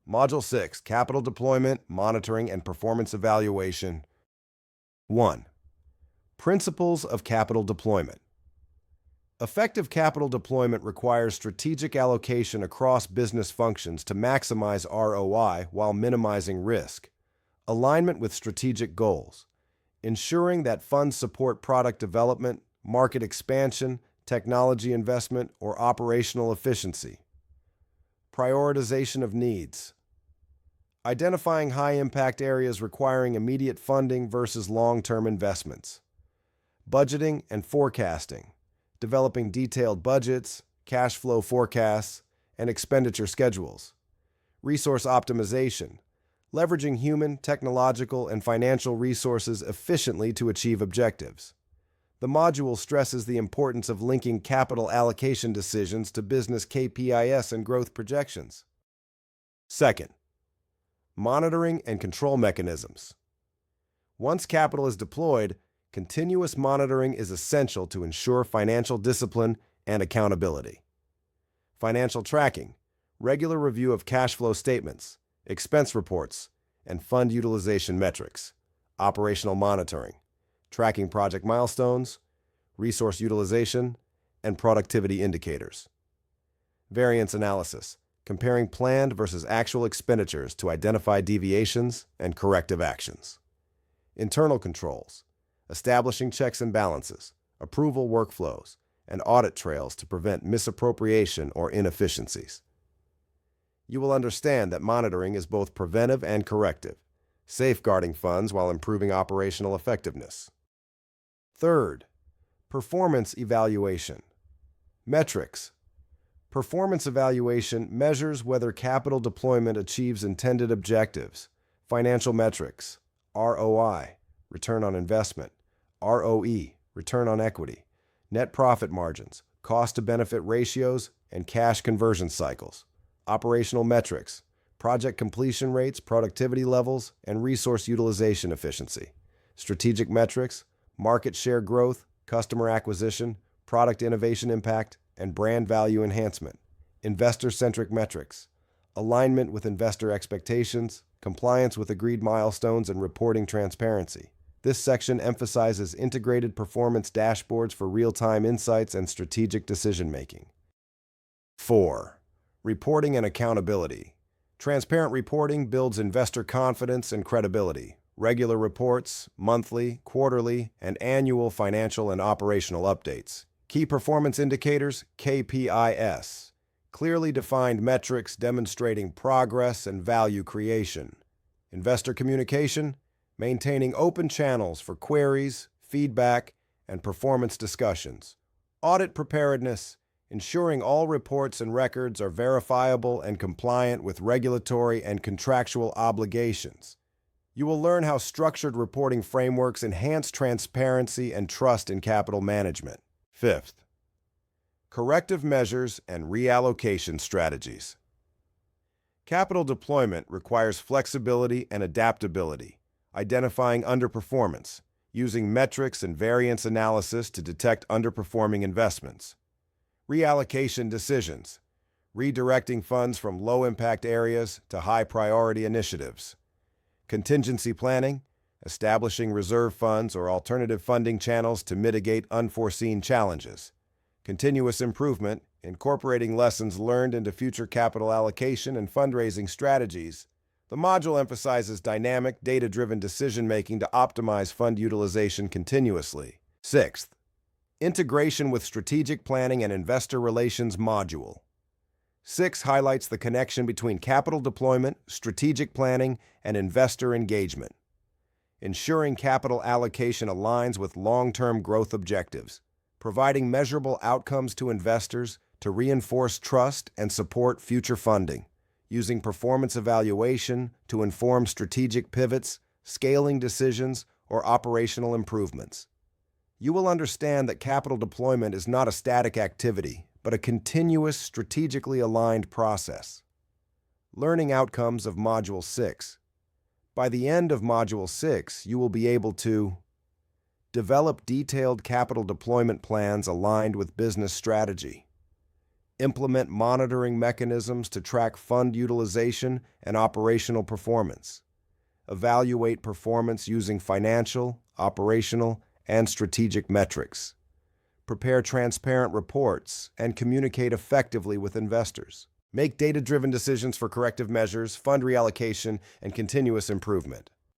Module 6, Capital Deployment, Monitoring, and Performance Evaluation. 1. Principles of Capital Deployment. Effective capital deployment requires strategic allocation across business functions to maximize ROI while minimizing risk. Alignment with strategic goals, ensuring that funds support product development, market expansion, technology investment, or operational efficiency. Prioritization of needs, identifying high-impact areas requiring immediate funding versus long-term investments. Budgeting and forecasting, developing detailed budgets, cash flow forecasts, and expenditure schedules. Resource optimization, leveraging human, technological, and financial resources efficiently to achieve objectives. The module stresses the importance of linking capital allocation decisions to business KPIs and growth projections. Second, monitoring and control mechanisms. Once capital is deployed, continuous monitoring is essential to ensure financial discipline and accountability. Financial tracking, regular review of cash flow statements, expense reports, and fund utilization metrics. Operational monitoring, tracking project milestones, resource utilization, and productivity indicators. Variance analysis, comparing planned versus actual expenditures to identify deviations and corrective actions. Internal controls, establishing checks and balances, approval workflows, and audit trails to prevent misappropriation or inefficiencies. You will understand that monitoring is both preventive and corrective, safeguarding funds while improving operational effectiveness. Third, performance evaluation. Metrics. Performance evaluation measures whether capital deployment achieves intended objectives. Financial metrics, ROI, return on investment, ROE, return on equity, net profit margins, cost-to-benefit ratios, and cash conversion cycles. Operational metrics, project completion rates, productivity levels, and resource utilization efficiency. Strategic metrics, market share growth, customer acquisition, product innovation impact, and brand value enhancement. Investor-centric metrics, alignment with investor expectations, compliance with agreed milestones, and reporting transparency. This section emphasizes integrated performance dashboards for real-time insights and strategic decision-making. 4. Reporting and accountability. Transparent reporting builds investor confidence and credibility. Regular reports, monthly, quarterly, and annual financial and operational updates. Key performance indicators, KPIs. Clearly defined metrics demonstrating progress and value creation. Investor communication, maintaining open channels for queries, feedback, and performance discussions. Audit preparedness, ensuring all reports and records are verifiable and compliant with regulatory and contractual obligations. You will learn how structured reporting frameworks enhance transparency and trust in capital management. Fifth, corrective measures and reallocation strategies. Capital deployment requires flexibility and adaptability, identifying underperformance, using metrics and variance analysis to detect underperforming investments. Reallocation decisions, redirecting funds from low-impact areas to high-priority initiatives. Contingency planning, establishing reserve funds or alternative funding channels to mitigate unforeseen challenges. Continuous improvement, incorporating lessons learned into future capital allocation and fundraising strategies. The module emphasizes dynamic, data-driven decision-making to optimize fund utilization continuously. Sixth, integration with strategic planning and investor relations module. 6 highlights the connection between capital deployment, strategic planning, and investor engagement, ensuring capital allocation aligns with long-term growth objectives, providing measurable outcomes to investors to reinforce trust and support future funding, using performance evaluation to inform strategic pivots, scaling decisions, or operational improvements. You will understand that capital deployment is not a static activity, but a continuous, strategically aligned process. Learning outcomes of Module 6. By the end of Module 6, you will be able to develop detailed capital deployment plans aligned with business strategy, Implement monitoring mechanisms to track fund utilization and operational performance. Evaluate performance using financial, operational, and strategic metrics. Prepare transparent reports and communicate effectively with investors. Make data-driven decisions for corrective measures, fund reallocation, and continuous improvement.